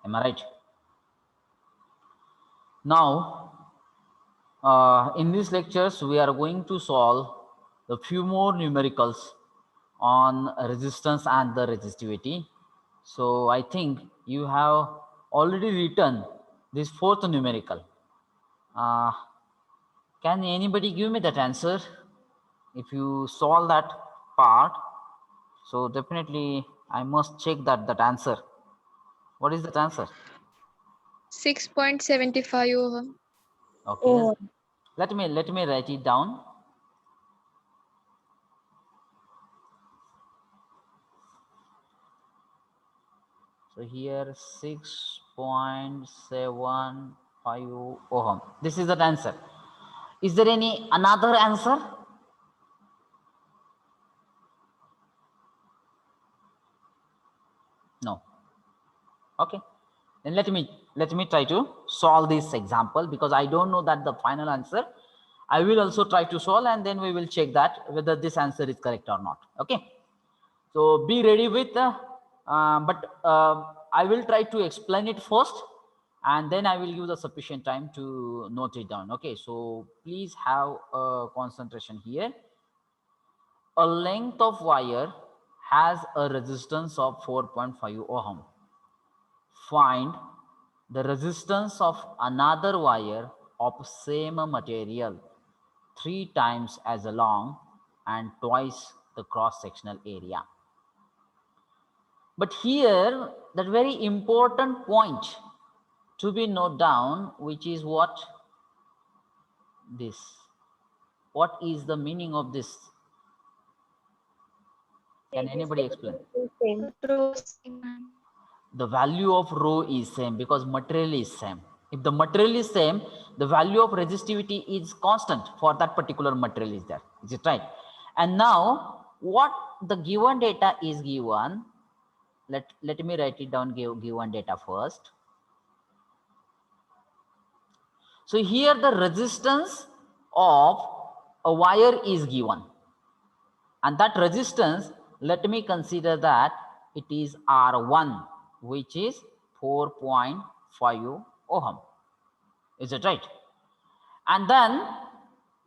Am I right? Now, in these lectures, we are going to solve a few more numericals on resistance and the resistivity. So I think you have already written this fourth numerical. Can anybody give me that answer? If you solve that part, so definitely I must check that answer. What is that answer? 6.75 ohm. Okay, let me write it down. So here 6.75 ohm. This is that answer. Is there any another answer? No. Okay. Then let me try to solve this example, because I don't know that the final answer. I will also try to solve, and then we will check that whether this answer is correct or not. Okay. So be ready with I will try to explain it first, and then I will use a sufficient time to note it down. Okay, so please have concentration here. A length of wire has a resistance of 4.5 ohm. Find the resistance of another wire of same material 3 times as long and twice the cross sectional area. But here, that very important point to be noted down, which is what? This. What is the meaning of this? Can anybody explain? The value of rho is same because material is same. If the material is same, the value of resistivity is constant for that particular material is there. Is it right? And now, what the given data is given, let me write it down, given data first. So here the resistance of a wire is given, and that resistance, let me consider that it is R1, which is 4.5 ohm. Is it right? And then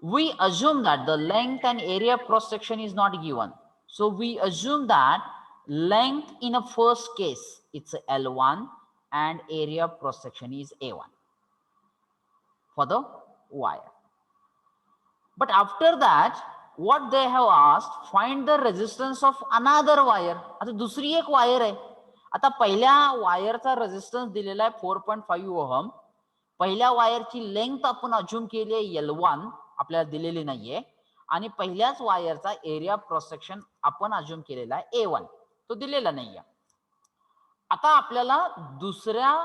we assume that the length and area cross section is not given. So we assume that length in a first case, it's L1 and area cross section is A1 for the wire. But after that, what they have asked, find the resistance of another wire. आता दुसरी एक wire आहे. आता पहिल्या वायरचा resistance दिलेला आहे 4.5 ohm. पहिल्या वायरची लेंथ आपण अज्युम केली आहे L1, आपल्याला दिलेली नाहीये, आणि पहिल्याच वायरचा एरिया क्रॉस सेक्शन आपण अज्युम केलेला आहे A1, तो दिलेला नाहीये. आता आपल्याला दुसऱ्या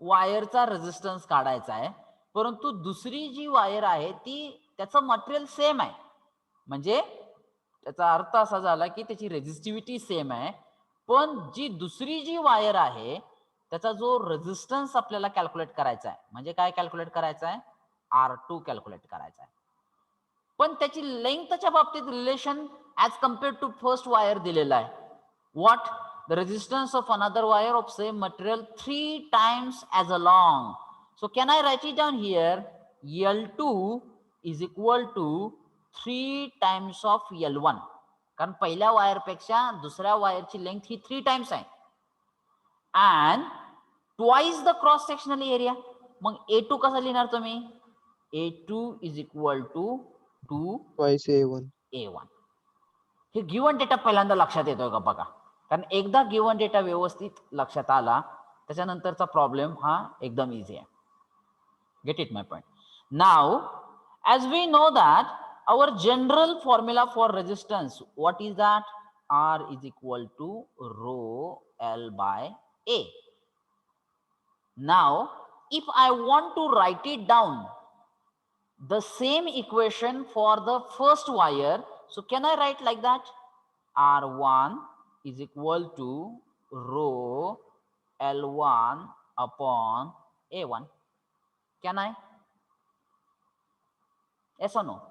वायरचा रेजिस्टन्स काढायचा आहे, परंतु दुसरी जी वायर आहे ती त्याचं मटेरियल सेम आहे, म्हणजे त्याचा अर्थ असा झाला की त्याची रेजिस्टिव्हिटी सेम आहे, पण जी दुसरी जी वायर आहे त्याचा जो रेजिस्टन्स आपल्याला कॅल्क्युलेट करायचा आहे, म्हणजे काय कॅल्क्युलेट करायचा आहे? R2 कॅल्क्युलेट करायचा आहे. पण त्याची लेंथच्या बाबतीत relation as compared to first wire दिलेला आहे. What? The resistance of another wire of same material 3 times as long. So can I write it down here? L2 is equal to 3 times of L1. कारण पहिल्या wire पेक्षा दुसऱ्या वायरची length ही 3 times आहे. And twice the cross sectional area. Mug A2 कसा लिहिणार तुम्ही? A2 is equal to 2 twice A1. हे गिवन डेटा पहिल्यांदा लक्षात येतोय का बघा, कारण एकदा गिवन डेटा व्यवस्थित लक्षात आला त्याच्यानंतरचा प्रॉब्लेम हा एकदम इझी आहे. Gate it my point? Now as we know that our general formula for resistance, what is that? R is equal to rho L by A. Now if I want to write it down the same equation for the first wire, so can I write like that? R1 is equal to rho L1 upon A1. Can I? Yes or no?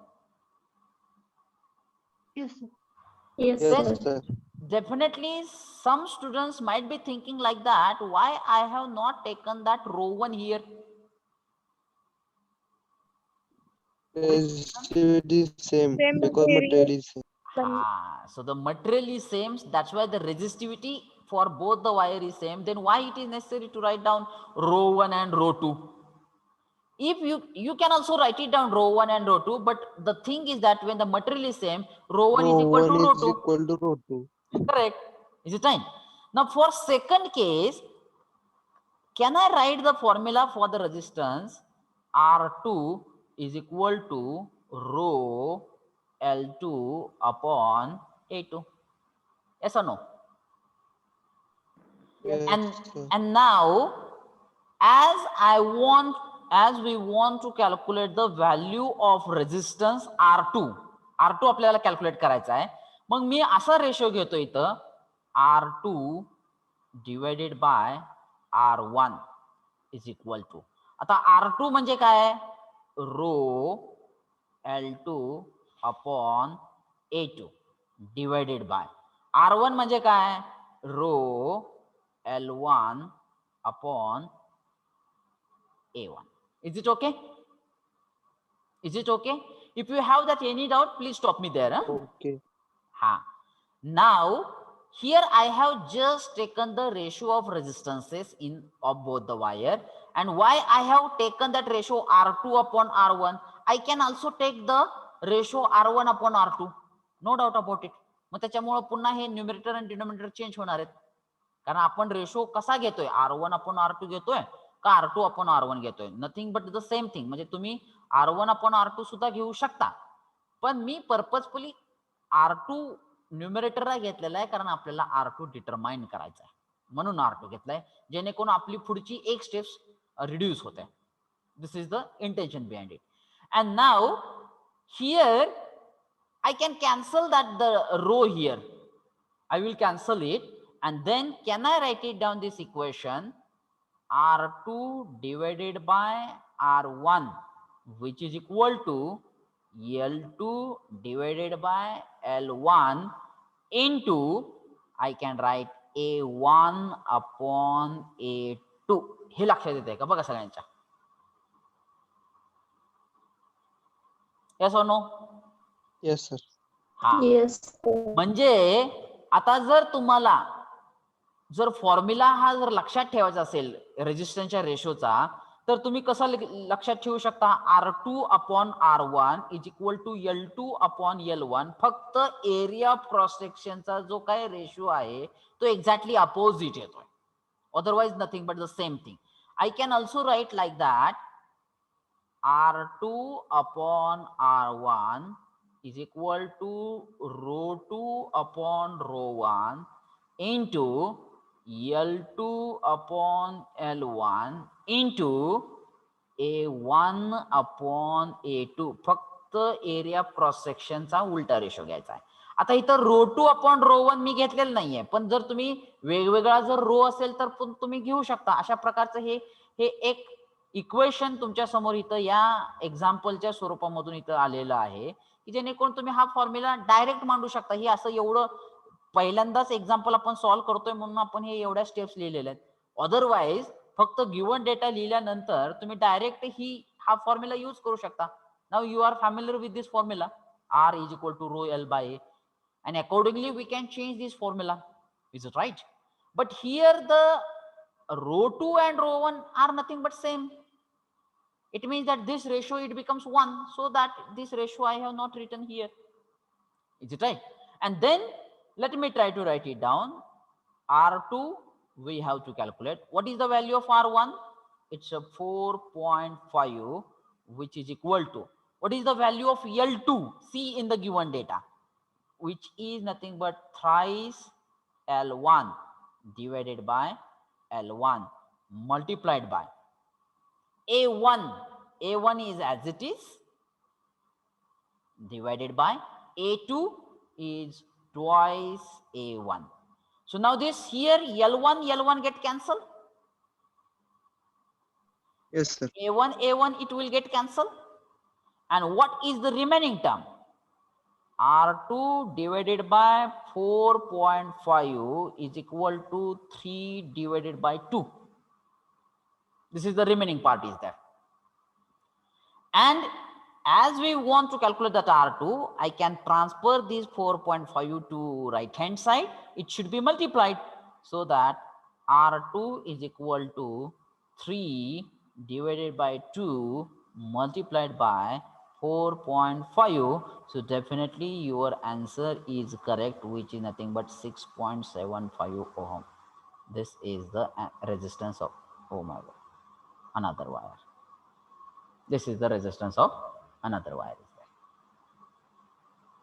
Yes, sir. Yes, Yes, sir. sir. Definitely some students might be thinking like that, why I have not taken that row 1 here? Resistivity is same Same because material is same. So the material is same, that's why the resistivity for both the wire is same. Then why it is necessary to write down row 1 and row 2? If you can also write it down row 1 and row 2, but the thing is that when the material is same, row 1 is Row equal to 1 row is 2. equal to row 2. Correct. Is it right? Now for second case, can I write the formula for the resistance R2 is equal to rho L2 upon A2? Yes or no? Yes, And sir. and now as we want to calculate the value of resistance R2 आपल्याला calculate करायचा आहे. मग मी असा ratio घेतो इथं R2 divided by R1 is equal to, आता R2 म्हणजे काय, रो L2 upon A2 divided by R1 म्हणजे काय, रो L1 upon A1. Is it okay? Is it okay? If you have that any doubt, please stop me there. Okay. Now, here I have just taken the ratio of resistances of both the wire, and why I have taken that ratio R2 upon R1, I can also take the ratio R1 upon R2. No doubt about it. मग त्याच्यामुळे पुन्हा हे numerator आणि denominator change होणार आहेत, कारण आपण ratio कसा घेतोय, R1 upon R2 घेतोय का R2 upon R1 घेतोय, nothing but the same thing. म्हणजे तुम्ही R1 upon R2 सुद्धा घेऊ शकता, पण मी पर्पजफुली R2 न्यूमरेटरला घेतलेला आहे कारण आपल्याला R2 डिटरमाइन करायचा आहे, म्हणून R2 घेतलाय, जेणेकरून आपली पुढची एक स्टेप्स रिड्यूस होते. This is the intention behind it. And now here I can cancel that the row here. I will cancel it, and then can I write it down this equation R2 divided by R1, which is equal to L2 divided by L1 into, I can write A1 upon A2. हे लक्षात येते का बघा सगळ्यांच्या? Yes or no? Yes, sir. Yes. म्हणजे आता जर तुम्हाला जर फॉर्म्युला हा जर लक्षात ठेवायचा असेल रेजिस्टन्सच्या रेशोचा, तर तुम्ही कसं लक्षात ठेवू शकता, R2 upon R1 is equal to L2 upon L1. फक्त एरिया ऑफ क्रॉस सेक्शनचा जो काय रेशो आहे तो एक्झॅक्टली अपोजिट येतोय, otherwise nothing but the same thing. I can also write like that R2 upon R1 is equal to rho 2 upon rho 1 into L2 upon L1 into A1 upon A2. फक्त area cross सेक्शनचा उलटा ratio घ्यायचा आहे. आता इथं रो 2 upon rho 1 मी घेतलेलं नाहीये, पण जर तुम्ही वेगवेगळा जर रो असेल तर पण तुम्ही घेऊ शकता. अशा प्रकारचं हे एक इक्वेशन तुमच्या समोर इथं या एक्झाम्पलच्या स्वरूपामधून इथं आलेलं आहे, की जेणेकरून तुम्ही हा फॉर्म्युला डायरेक्ट मांडू शकता. ही असं एवढं पहिल्यांदाच एक्झाम्पल आपण सॉल्व्ह करतोय म्हणून आपण हे एवढ्या स्टेप्स लिहिलेल्या आहेत. अदरवाईज फक्त गिवन डेटा लिहिल्यानंतर तुम्ही डायरेक्ट हा फॉर्म्युला यूज करू शकता. Now you are familiar with this formula, R is equal to rho L by A, and accordingly we can change this formula. Is it right? But here the rho 2 and rho 1 are nothing but same. It means that this ratio it becomes 1, so that this ratio I have not written here. Is it right? And then let me try to write it down. R2 we have to calculate. What is the value of R1? It's a 4.5, which is equal to, what is the value of L2? See in the given data, which is nothing but thrice L1 divided by L1 multiplied by A1. A1 is as it is divided by A2 is twice A1. So now this here L1 get cancelled. Yes, sir. A1 it will get cancelled. And what is the remaining term? R2 divided by 4.5 is equal to 3 divided by 2. This is the remaining part is there. And as we want to calculate that R2, I can transfer this 4.5 to right hand side. It should be multiplied so that R2 is equal to 3 divided by 2 multiplied by 4.5. So definitely your answer is correct, which is nothing but 6.75 ohm. This is the resistance of, oh my god, another wire. This is the resistance of another wire.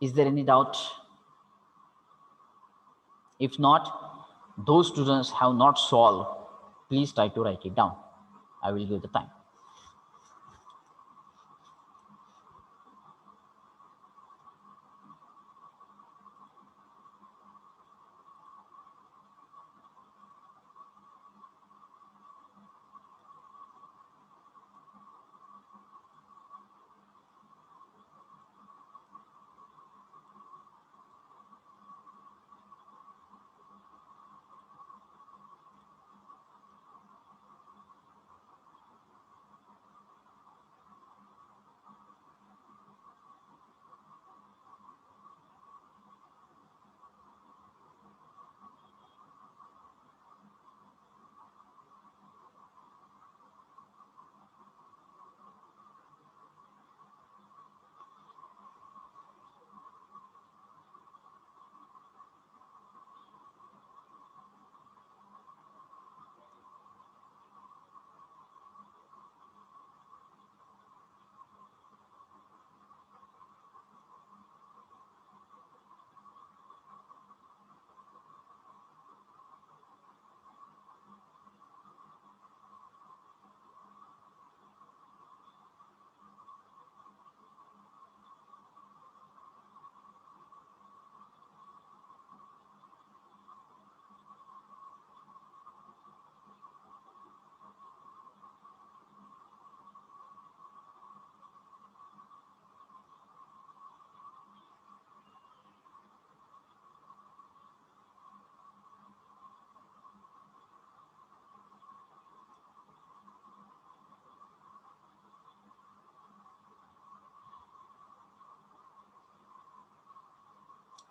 Is there any doubt? If not, those students have not solved, please try to write it down. I will give the time.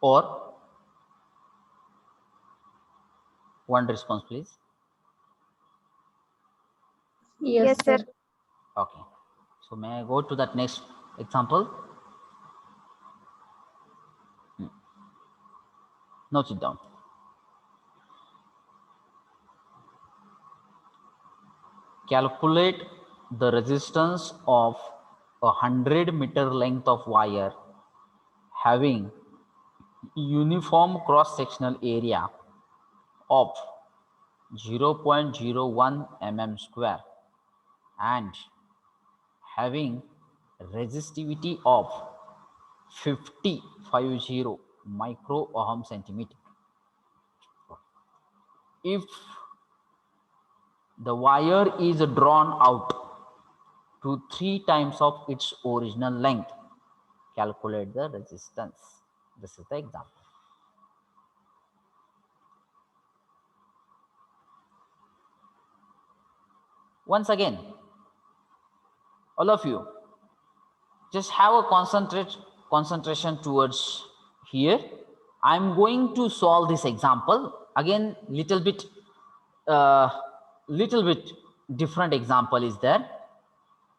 Or one response, please. Yes, sir. Okay. So may I go to that next example? Note it down. Calculate the resistance of 100-meter length of wire having uniform cross-sectional area of 0.01 mm square and having resistivity of 50 micro ohm centimeter. If the wire is drawn out to 3 times of its original length, calculate the resistance. This is the example. Once again, all of you just have a concentration towards here. I'm going to solve this example again. Little bit different example is there.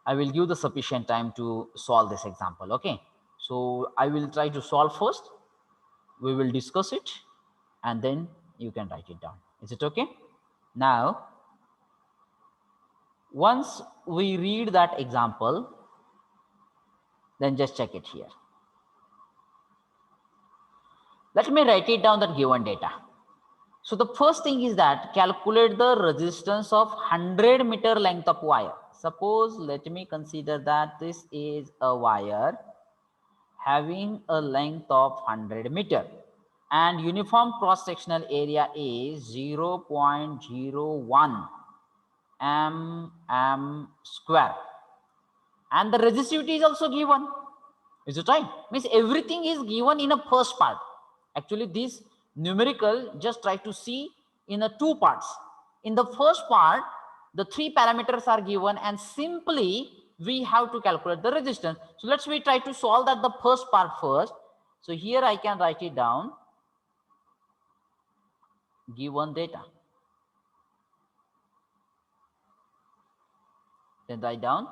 I will give the sufficient time to solve this example. Okay, so I will try to solve first. We will discuss it and then you can write it down. Is it okay? Now, once we read that example, then just check it here. Let me write it down, that given data. So the first thing is that calculate the resistance of 100-meter length of wire. Suppose, let me consider that this is a wire having a length of 100 meter and uniform cross-sectional area is 0.01 mm square, and the resistivity is also given. Is it right? Means everything is given in a first part. Actually, this numerical just try to see in a two parts. In the first part, the three parameters are given and simply we have to calculate the resistance. So let's we try to solve that the first part first. So here I can write it down. Given data. Then write down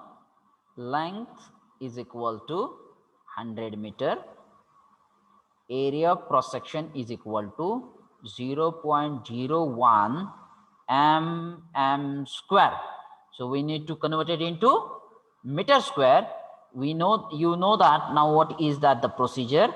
length is equal to 100 meter. Area of cross section is equal to 0.01 mm square. So we need to convert it into meter square. We know, you know that now what is that the procedure?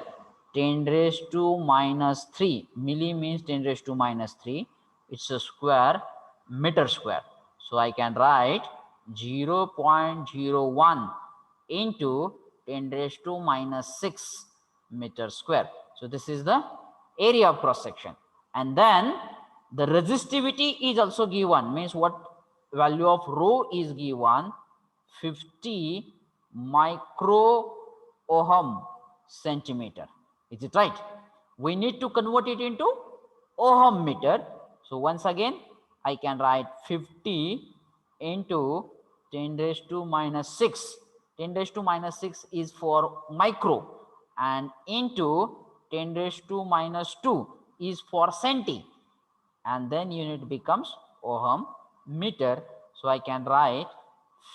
10 raised to minus 3. Milli means 10 raised to minus 3. It's a square, meter square. So I can write 0.01 into 10 raised to minus 6 meter square. So this is the area of cross section. And then the resistivity is also given, means what value of rho is given, 50 micro ohm centimeter. Is it right? We need to convert it into ohm meter. So once again, I can write 50 into 10 raised to minus 6. 10 raised to minus 6 is for micro, and into 10 raised to minus 2 is for centi, and then unit becomes ohm meter. So I can write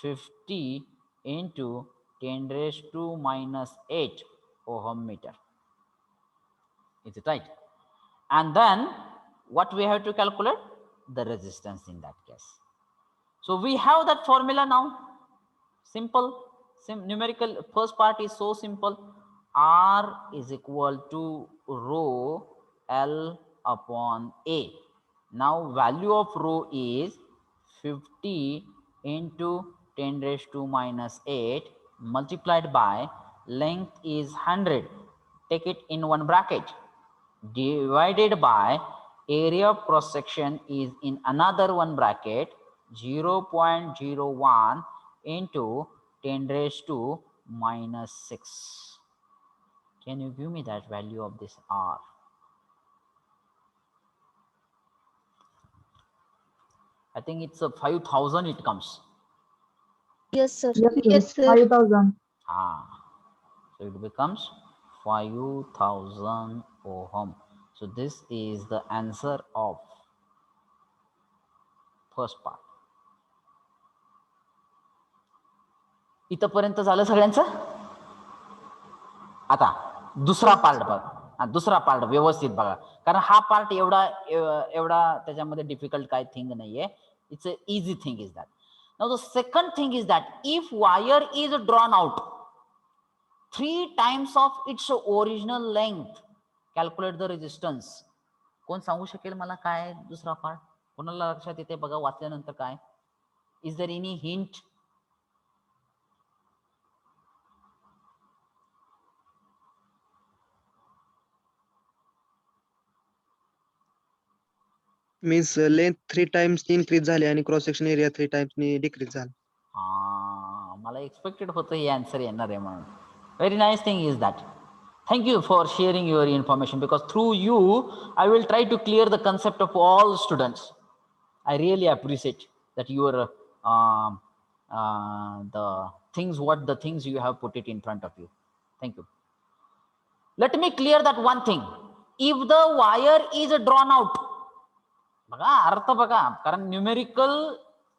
50 into 10 raised to minus 8 ohm meter. Is it right? And then what we have to calculate? The resistance in that case. So we have that formula now. Simple, numerical. First part is so simple. R is equal to rho L upon A. Now value of rho is 50 into 10 raised to minus 8 multiplied by length is 100. Take it in one bracket, divided by area of cross section is in another one bracket, 0.01 into 10 raised to minus 6. Can you give me that value of this R? I think it's a 5,000 it comes. Yes, sir. Yes, 5,000. So it becomes 5,000 ohm. So this is the answer of first part. इथपर्यंत झालं सगळ्यांचं. आता दुसरा part बघा, दुसरा part व्यवस्थित बघा, कारण हा पार्ट एवढा त्याच्यामध्ये डिफिकल्ट काय थिंग नाहीये. It's a easy thing is that. Now the second thing is that if wire is drawn out 3 times of its original length, calculate the resistance. कोण सांगू शकेल मला काय दुसरा पार्ट? कोणाला लक्षात येते बघा वाचल्यानंतर काय? Is there any hint? Means length 3 times increase झाली आणि cross section area 3 times decrease झाला. मला एक्सपेक्टेड होतं हे आन्सर येणार आहे म्हणून. Very nice thing is that. Thank you for sharing your information, because through you I will try to clear the concept of all students. I really appreciate that your the things you have put it in front of you. Thank you. Let me clear that one thing. If the wire is drawn out, बघा अर्थ बघा, कारण numerical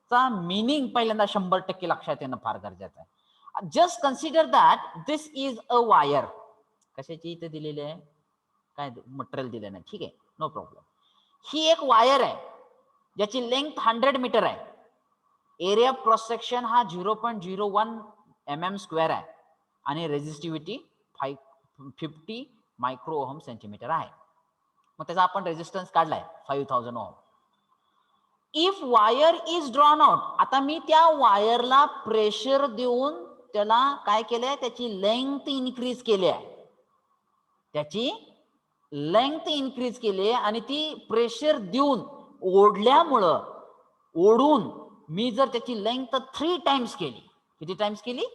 चा meaning पहिल्यांदा 100% लक्षात येणं फार गरजेचं आहे. Just consider that this is a wire. कशाची इथे दिलेली आहे, काय मटेरियल दिलं नाही, ठीक आहे, नो प्रॉब्लेम. ही एक वायर आहे ज्याची लेंथ 100 मीटर आहे. एरिया क्रॉस सेक्शन हा 0.01 mm स्क्वेअर आहे आणि रेझिस्टिव्हिटी 50 मायक्रो ओहम सेंटीमीटर आहे. मग त्याचा आपण रेझिस्टन्स काढलाय 5000 ohm. If wire is drawn out, आता मी त्या वायरला प्रेशर देऊन त्याला काय केलंय, त्याची लेंथ इन्क्रीज केली आहे. त्याची लेंथ इन्क्रीज केली आणि ती प्रेशर देऊन ओढल्यामुळं, ओढून मी जर त्याची लेंथ 3 times केली, किती टाइम्स केली?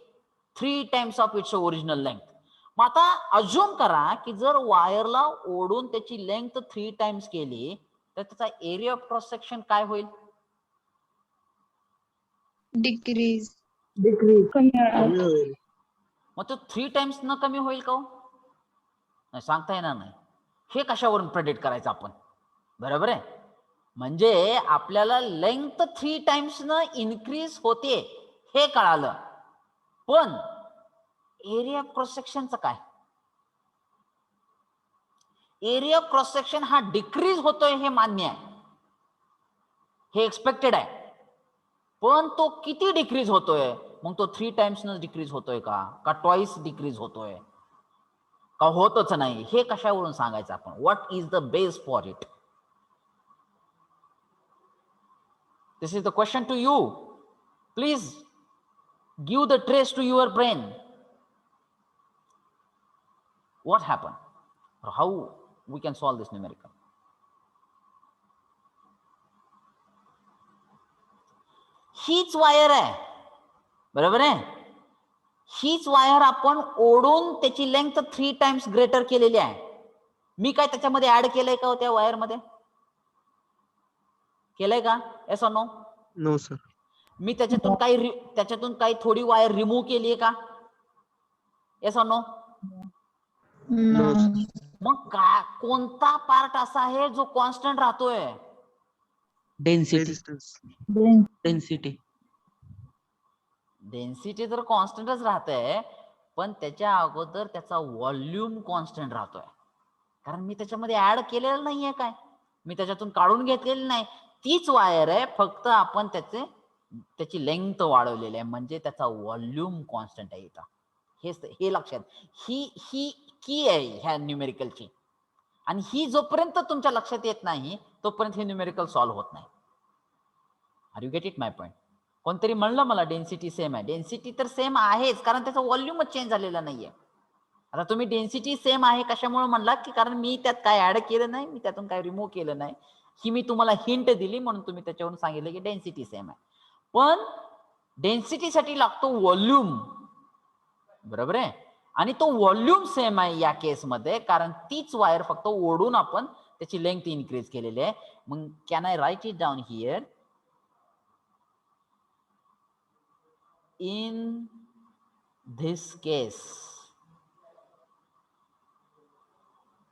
3 times of its original length. मग आता अज्युम करा की जर वायरला ओढून त्याची लेंथ 3 टाइम्स केली तर त्याचा एरिया ऑफ क्रॉस सेक्शन काय होईल? डिक्रीज कमी होईल. मग तो 3 टाइम्स न कमी होईल का हो? नाही, सांगता येणार नाही. हे कशावरून प्रेडिक्ट करायचं आपण? बरोबर आहे. म्हणजे आपल्याला लेंथ 3 टाइम्स न इन्क्रीज होते हे कळालं, पण एरिया ऑफ क्रॉस सेक्शनचं काय? एरिया ऑफ क्रॉस सेक्शन हा डिक्रीज होतोय हे मान्य आहे, हे एक्सपेक्टेड आहे, पण तो किती डिक्रीज होतोय? मग तो 3 टाइम्स न डिक्रीज होतोय का ट्वाइस डिक्रीज होतोय का होतच नाही? हे कशावरून सांगायचं आपण? What is the base for it? This is the question to you. Please give the trace to your brain. What happened? Or how we can solve this numerical? हीच वायर आहे, बरोबर आहे. हीच वायर आपण ओढून त्याची लेंथ 3 टाइम्स ग्रेटर केलेली आहे. मी काय त्याच्यामध्ये ऍड केलंय का त्या वायर मध्ये? केलंय का? Yes or no? No sir. मी त्याच्यातून काही थोडी वायर रिमूव्ह केली आहे का? Yes or no? नो मग कोणता पार्ट असा आहे जो कॉन्स्टंट राहतोय? रेजिस्टन्स. डेन्सिटी तर कॉन्स्टंटच राहतंय, पण त्याच्या अगोदर त्याचा व्हॉल्यूम कॉन्स्टंट राहतोय, कारण मी त्याच्यामध्ये ऍड केलेलं नाहीये. काय मी त्याच्यातून काढून घेतलेलं नाही, तीच वायर आहे, फक्त आपण त्याची लेंथ वाढवलेली आहे, म्हणजे त्याचा व्हॉल्यूम कॉन्स्टंट आहे इथं. हे लक्षात, ही की आहे ह्या न्यूमेरिकलची, आणि ही जोपर्यंत तुमच्या लक्षात येत नाही तोपर्यंत हे न्यूमेरिकल सॉल्व्ह होत नाही. Are you get it my point? कोणतरी म्हणलं मला डेन्सिटी सेम आहे. डेन्सिटी तर सेम आहेच, कारण त्याचा व्हॉल्यूमच चेंज झालेला नाहीये. आता तुम्ही डेन्सिटी सेम आहे कशामुळे म्हणलात? की कारण मी त्यात काय ऍड केलं नाही, मी त्यातून काय रिमूव्ह केलं नाही. ही मी तुम्हाला हिंट दिली म्हणून तुम्ही त्याच्यावरून सांगितलं की डेन्सिटी सेम आहे. पण डेन्सिटीसाठी लागतो व्हॉल्यूम, बरोबर आहे, आणि तो व्हॉल्यूम सेम आहे या केसमध्ये, कारण तीच वायर फक्त ओढून आपण त्याची लेंथ इन्क्रीज केलेली आहे. मग can I write it down here? In this case,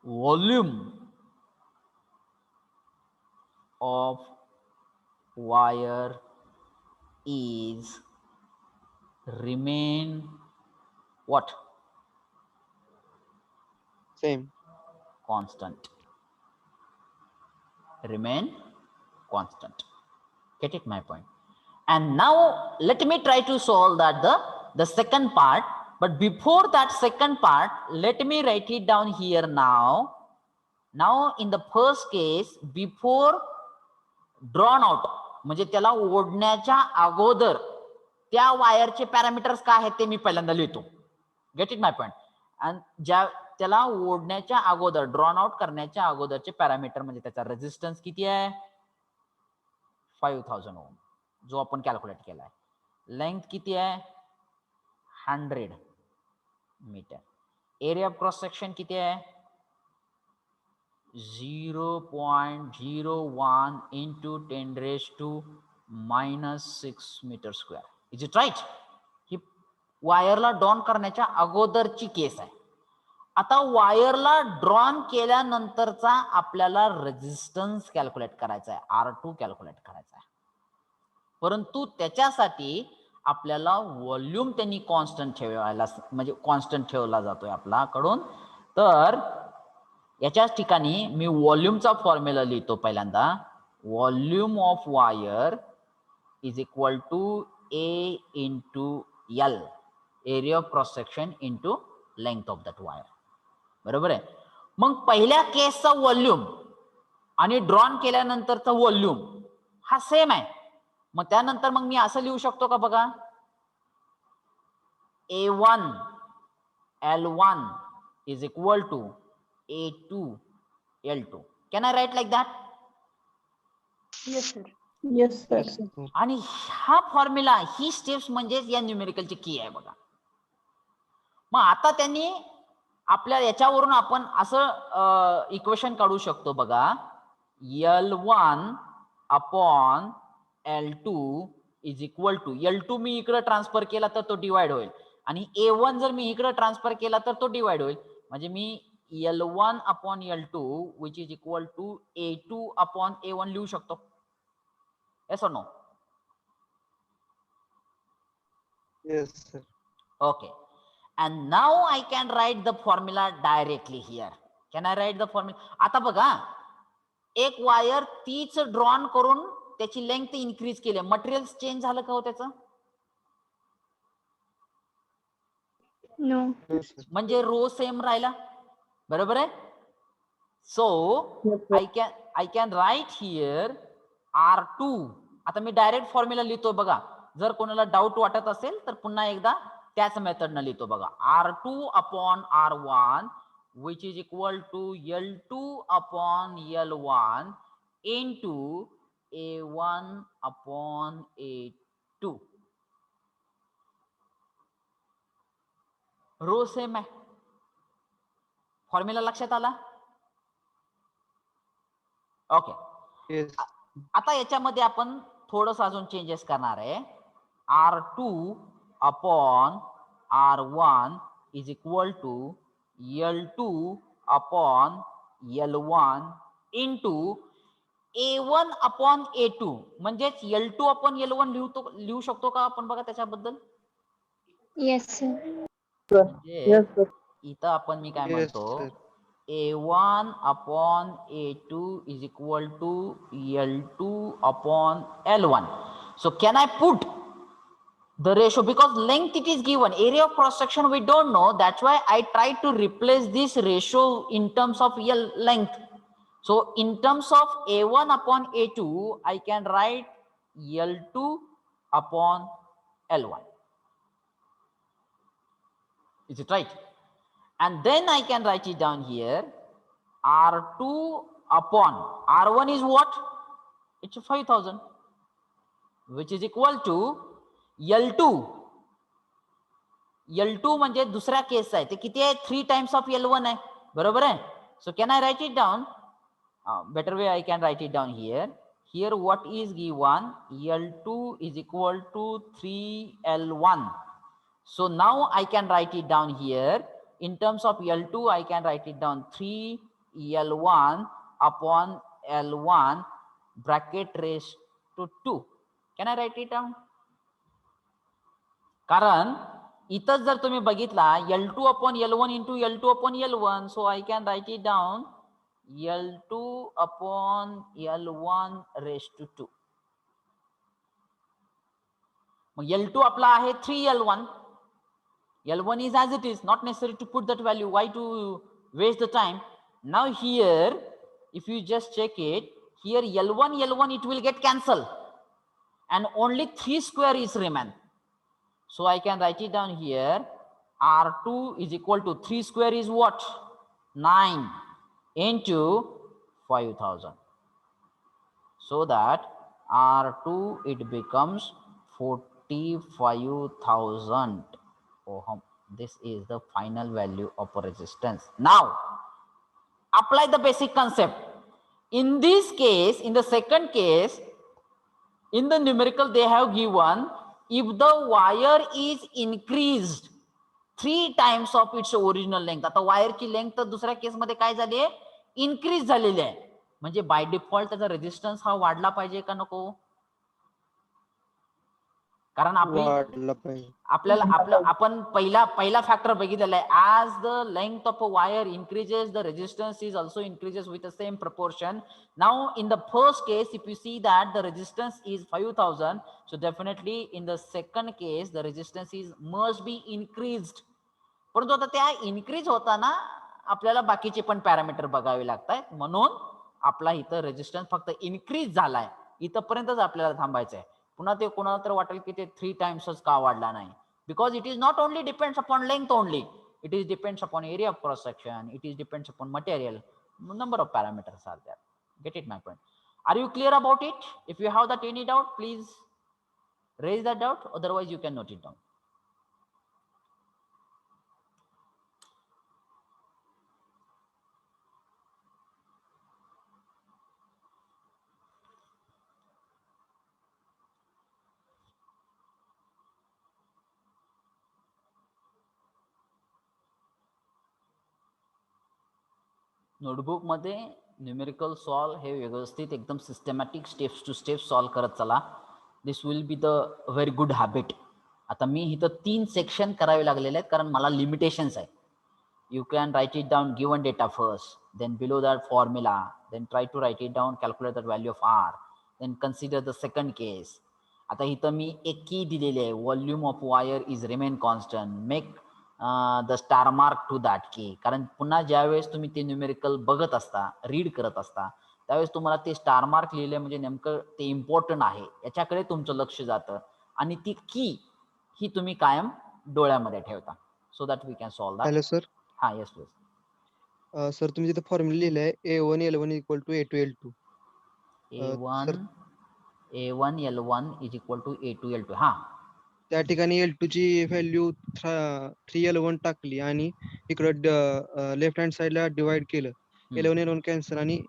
volume of wire is remain what? Same. Constant. Remain constant. Get it my point? And now let me try to solve that the second part. But before that second part, let me write it down here now. Now in the first case, before drawn out, म्हणजे त्याला ओढण्याच्या अगोदर त्या वायरचे parameters काय आहेत ते मी पहिल्यांदा लिहितो. Gate it my point? आणि ज्या त्याला ओढण्याच्या अगोदर, ड्रॉन आउट करण्याच्या अगोदरचे पॅरामीटर म्हणजे त्याचा रेजिस्टन्स किती आहे? 5000 ओम, जो आपण कॅल्क्युलेट केलाय. लेंथ किती आहे? 100 metre. Area of cross section किती आहे? 0.01 into 10⁻⁻6 metre square. Is it right? ही वायरला ड्रॉन करण्याच्या अगोदरची केस आहे. आता वायरला ड्रॉन केल्यानंतरचा आपल्याला रेजिस्टन्स कॅल्क्युलेट करायचा आहे, R2 कॅल्क्युलेट करायचा आहे. परंतु त्याच्यासाठी आपल्याला व्हॉल्यूम त्यांनी कॉन्स्टंट ठेवायला, म्हणजे कॉन्स्टंट ठेवला जातोय आपल्याकडून. तर याच्याच ठिकाणी मी व्हॉल्यूमचा फॉर्म्युला लिहितो पहिल्यांदा. Volume of wire is equal to A into L, area of cross section into length of that wire. बरोबर आहे. मग पहिल्या केसचा व्हॉल्यूम आणि ड्रॉन केल्यानंतरचा व्हॉल्यूम हा सेम आहे. मग त्यानंतर मग मी असं लिहू शकतो का बघा? A1 L1 is equal to A2 L2. Can I write like that? Yes, sir. Yes, sir. आणि हा फॉर्म्युला, ही स्टेप्स म्हणजे या न्यूमेरिकलची की आहे बघा. मग आता त्यांनी आपल्या याच्यावरून आपण असं इक्वेशन काढू शकतो बघा, L1 upon L2 is equal to, L2 मी इकडे ट्रान्सफर केला तर तो डिवाइड होईल आणि A1 जर मी इकडे ट्रान्सफर केला तर तो डिवाइड होईल. म्हणजे मी L1 upon L2 which is equal to A2 upon A1 लिहू शकतो. Yes or no? Yes, sir. Okay. And now I can write the formula directly here. Can I write the formula? आता बघा, एक wire तीच drawn करून त्याची length increase केली, material change झालं का हो त्याचं? No. No, sir. म्हणजे रो सेम राहिला, बरोबर आहे. So I can write here R2. आता मी डायरेक्ट फॉर्म्युला लिहितो बघा, जर कोणाला डाऊट वाटत असेल तर पुन्हा एकदा त्याच मेथडनं लिहितो बघा. R2 upon R1 which is equal to L2 upon L1 into A1 upon A2. Row same आहे, फॉर्म्युला लक्षात आला? ओके. Yes. आता याच्यामध्ये आपण थोडस अजून चेंजेस करणार आहे. R2 upon R1 is equal to L2 upon L1 into A1 upon A2. म्हणजेच L2 अपॉन L1 लिहू शकतो का आपण बघा त्याच्याबद्दल? Yes, sir. म्हणजे इथं आपण मी काय Yes, म्हणतो, sir. A1 upon A2 is equal to L2 upon L1. So can I put the ratio, because length it is given, area of cross section we don't know, that's why I try to replace this ratio in terms of length. So in terms of A1 upon A2 I can write L2 upon L1. Is it right? And then I can write it down here, R2 upon R1 is what? It's 5,000, which is equal to L2. L2 म्हणजे दुसऱ्या केसचा आहे, ते किती आहे? 3 times of L1 आहे, बरोबर आहे. So can I write it down? Better way I can write it down here. Here what is given? L2 is equal to 3L1. So now I can write it down here. In terms of L2, I can write it down 3L1 upon L1 bracket raised to 2. Can I write it down? कारण इथं जर तुम्ही बघितला L2 upon L1 into L2 upon L1, so I can write it down L2 upon L1 raised to 2. Mug L2 आपला आहे 3L1. L1 is as it is, not necessary to put that value. Why to waste the time? Now here, if you just check it, here L1 it will get cancelled and only 3 square is remain. So I can write it down here. R2 is equal to 3 square is what? 9 into 5,000. So that R2 it becomes 45,000 ohm. This is the final value of resistance. Now apply the basic concept. In this case, in the second case, in the numerical they have given, if the wire is increased 3 times of its original length. आता वायरची length तर दुसऱ्या case मध्ये काय झाली आहे? Increase झालेली आहे. म्हणजे बाय डिफॉल्ट त्याचा रेजिस्टन्स हा वाढला पाहिजे का नको? कारण आपल्याला आपण पहिला फॅक्टर बघितलेला आहे, as the length of a wire increases the resistance is also increases with the same proportion. Now in the first case if you see that the resistance is 5,000, so definitely in the second case the resistance is must be increased. परंतु आता त्या increase होताना आपल्याला बाकीचे पण parameter बघावे लागतात, म्हणून आपला इथं रेजिस्टन्स फक्त इन्क्रीज झालाय, इथपर्यंतच आपल्याला थांबायचं आहे. पुन्हा ते कोणाला तर वाटेल की ते 3 टाइम्सच का वाढला नाही, because it is not only depends upon length only, it is depends upon area of cross section, it is depends upon material, number of parameters are there. Get it my point? Are you clear about it? If you have that any doubt, please raise that doubt, otherwise you can note it down. Notebook मध्ये numerical solve हे व्यवस्थित एकदम systematic steps to step solve करत चला. This will be the very good habit. आता मी इथं 3 section करावे लागलेले आहेत कारण मला लिमिटेशन्स आहे. You can write it down given data first, then below that formula, then try to write it down, calculate the value of R, then consider the second case. आता इथं मी एक की दिलेली आहे, volume of wire is remain constant, make the star mark to that key. कारण पुन्हा ज्यावेळेस तुम्ही ते न्यूमेरिकल बघत असता, रीड करत असता, त्यावेळेस तुम्हाला ते स्टार मार्क लिहिले म्हणजे नेमकं ते इम्पॉर्टंट आहे याच्याकडे तुमचं लक्ष जातं आणि ती की ही तुम्ही कायम डोळ्यामध्ये ठेवता. So that we can solve that. Hello sir. हा, येस प्लीज. सर तुम्ही तिथे फॉर्म्युला लिहिलाय A1 L1 equal to A2 L2. A1 sir A1 L1 is equal to A2 L2. हा, त्या ठिकाणी L2 ची व्हॅल्यू 3L1 टाकली आणि इकडं लेफ्ट हँड साइडला डिवाइड केलं. L1 L1 कॅन्सल आणि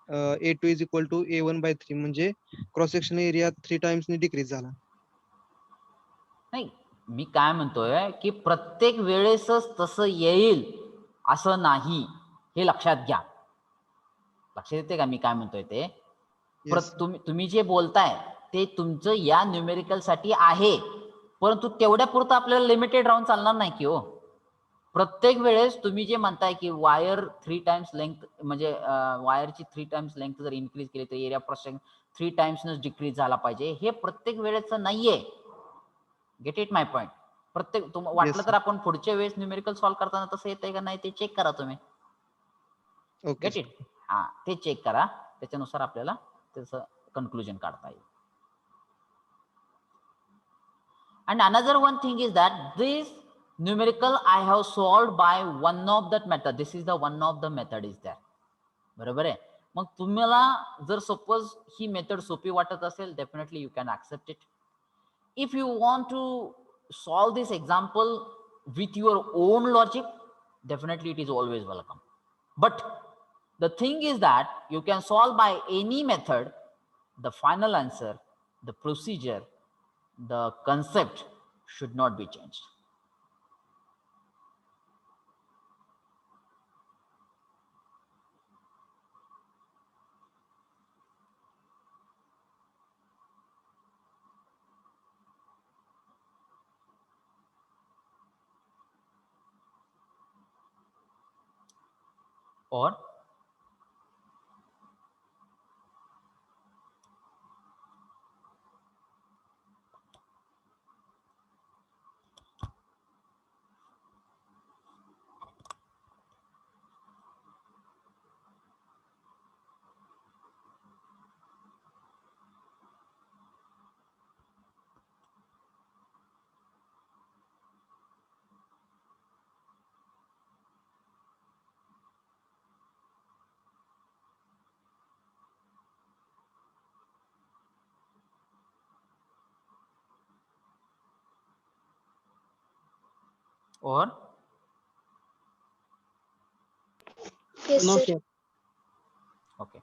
A2 is equal to A1/3 म्हणजे क्रॉस सेक्शन एरिया 3 टाइम्सनी डिक्रीज झाला. नाही मी काय म्हणतोय की प्रत्येक वेळेसच तसं येईल असं नाही, हे लक्षात घ्या. लक्षात येते का मी काय म्हणतोय ते? Yes. तुम्ही जे बोलताय ते तुमचं या न्यूमेरिकल साठी आहे, परंतु तेवढ्या पुरतं आपल्याला लिमिटेड राहून चालणार नाही की हो. प्रत्येक वेळेस तुम्ही जे म्हणताय की वायर 3 टाइम्स लेंथ म्हणजे वायरची 3 टाइम्स लेंथ जर इन्क्रीज केली तर एरिया पर सेकंड 3 टाइम्सनच डिक्रीज झाला पाहिजे, हे प्रत्येक वेळेचं नाहीये. Gate it my point. प्रत्येक वाटलं Yes, तर आपण पुढच्या वेळेस न्यूमेरिकल सॉल्व्ह करताना तसं येतंय का नाही ते चेक करा तुम्ही. Okay get sir. इट. हा, ते चेक करा, त्याच्यानुसार आपल्याला त्याचं कन्क्लुजन काढता येईल. And another one thing is that this numerical I have solved by one of that method. This is the one of the method is there. बरोबर आहे. मग तुम्हाला जर सपोज ही मेथड सोपी वाटत असेल, definitely you can accept it. If you want to solve this example with your own logic, definitely it is always welcome. But the thing is that you can solve by any method. The final answer, the procedure, the concept should not be changed. Or or Yes, No, sir. sir. okay.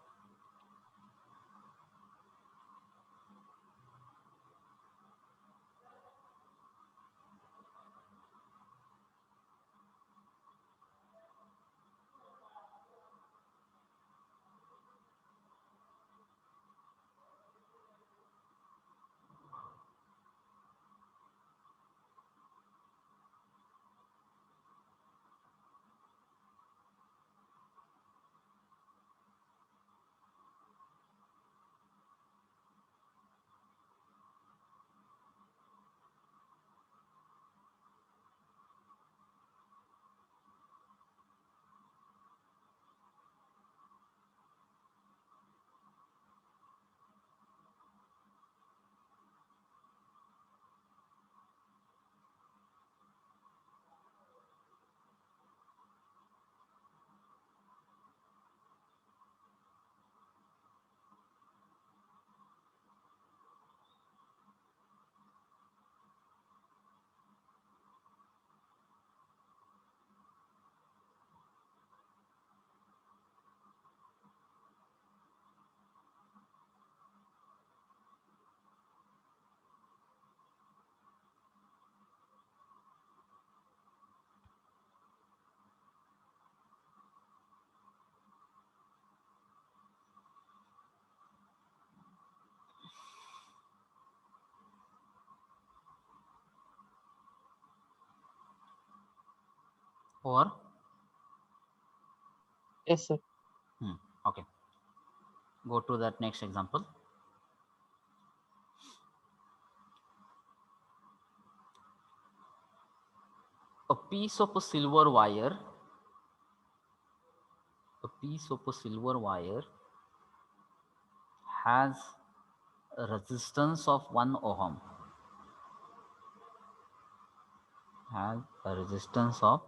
or Yes, sir. okay, go to that next example. A piece of a silver wire, has a resistance of 1 ohm, has a resistance of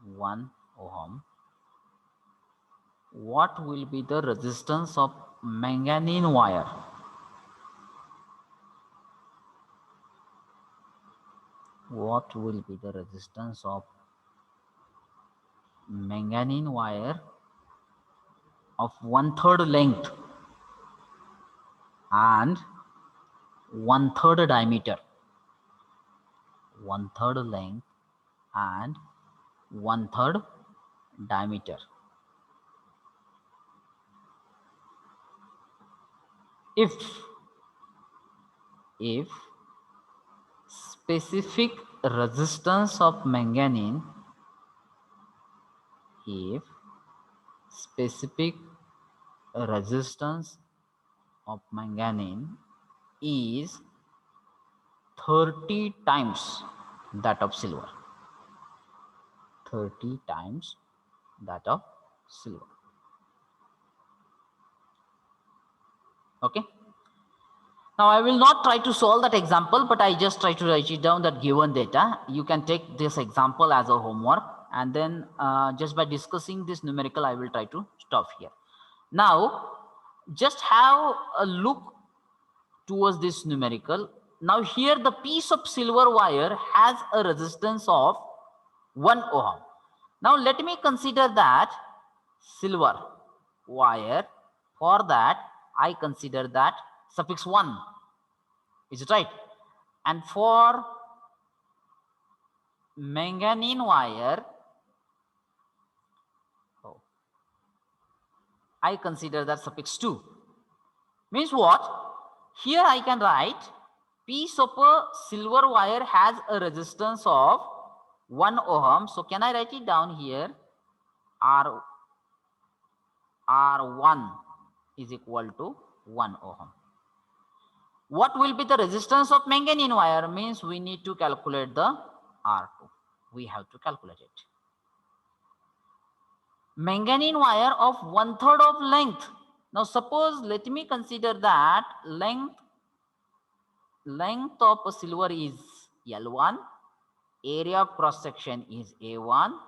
1 ohm. What will be the resistance of manganese wire? What will be the resistance of manganese wire of 1/3 length and 1/3 diameter? 1/3 length and 1/3 diameter. If specific resistance of manganese, if specific resistance of manganese is 30 times that of silver, 30 times that of silver. Okay. Now I will not try to solve that example, but I just try to write it down, that given data. You can take this example as a homework, and then just by discussing this numerical, I will try to stop here. Now just have a look towards this numerical. Now here the piece of silver wire has a resistance of 1 ohm. Now let me consider that silver wire. For that I consider that suffix 1. Is it right? And for manganese wire, I consider that suffix 2. Means what? Here I can write piece of a silver wire has a resistance of 1 ohm. So can I write it down here? R1 is equal to 1 ohm. What will be the resistance of manganese wire? Means we need to calculate the R2. We have to calculate it. Manganese wire of 1/3 of length. Now suppose, let me consider that length of a silver is L1, area of cross section is A1,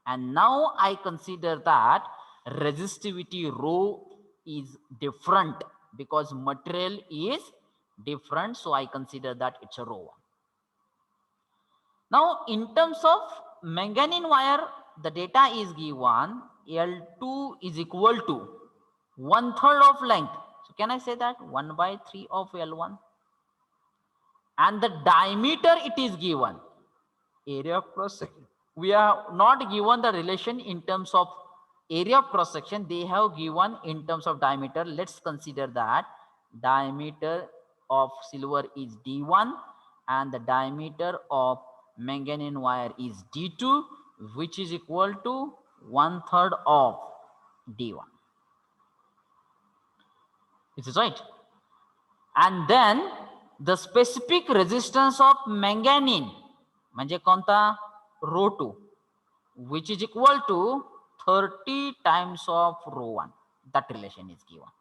and now I consider that resistivity rho is different because material is different, so I consider that it's a rho 1. Now in terms of manganese wire, the data is given L2 is equal to 1/3 of length. So can I say that 1/3 of L1? And the diameter it is given, area of cross section. We are not given the relation in terms of area of cross section, they have given in terms of diameter. Let's consider that diameter of silver is D1 and the diameter of manganese wire is D2, which is equal to 1/3 of D1. Is it right? And then the specific resistance of manganese म्हणजे कोणता rho 2, which is equal to 30 times of rho 1. That relation is given,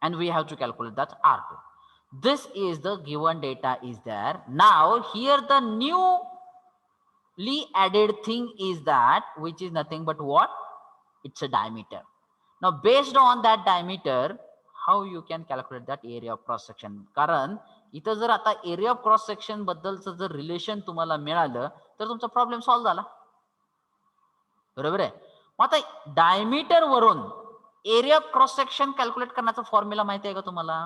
and we have to calculate that R2. This is the given data is there. Now here the newly added thing is that, which is nothing but what? It's a diameter. Now based on that diameter, how you can calculate that area of cross section? कारण इथं जर आता area of cross section बद्दलचं जर relation तुम्हाला मिळालं तर तुमचा problem solve झाला. बरोबर आहे. मग आता डायमीटर वरून area of cross section calculate करण्याचा फॉर्म्युला माहिती आहे का तुम्हाला?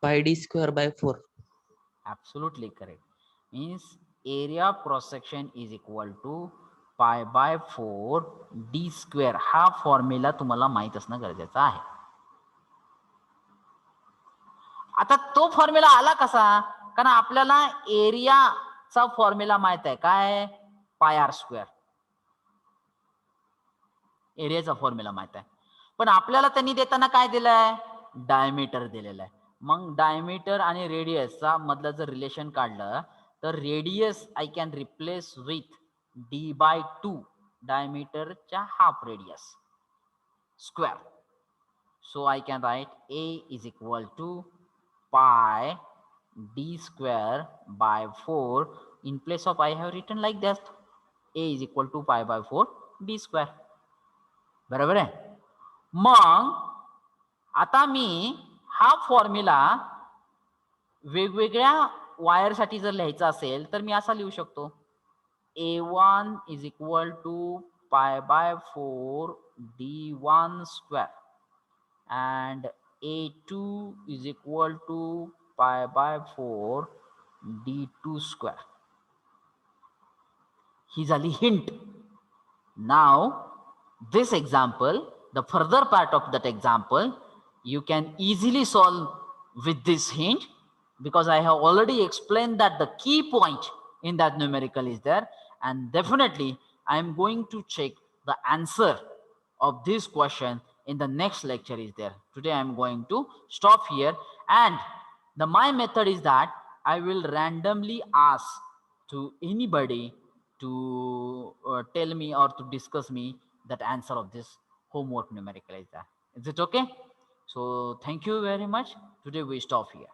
Pi d square by 4. Absolutely correct. Means area of cross section is equal to pi by 4 d square. हा फॉर्म्युला तुम्हाला माहित असणं गरजेचं आहे. आता तो फॉर्म्युला आला कसा, कारण आपल्याला एरियाचा फॉर्म्युला माहित आहे काय, पाय आर स्क्वेअर. एरियाचा फॉर्म्युला माहित आहे, पण आपल्याला त्यांनी देताना काय दिलंय, डायमीटर दिलेलं आहे. मग डायमीटर आणि रेडियसचा मधलं जर रिलेशन काढलं तर radius I can replace with d/2 डायमीटरच्या half radius square. So I can write A is equal to pi d square by 4. In place of I have written like that. A is equal to pi by 4 d square. बरोबर आहे. मग आता मी हा formula वेगवेगळ्या वायरसाठी जर लिहायचा असेल तर मी असा लिहू शकतो, A1 is equal to pi by 4 d1 square and A2 is equal to pi by 4 d2 square. ही झाली hint. Now this example, the further part of that example, you can easily solve with this hint, because I have already explained that the key point in that numerical is there, and definitely I am going to check the answer of this question in the next lecture is there. Today I am going to stop here, and my method is that I will randomly ask to anybody to tell me or to discuss me that answer of this homework numerical is that. Is it okay? So thank you very much. Today we stop here.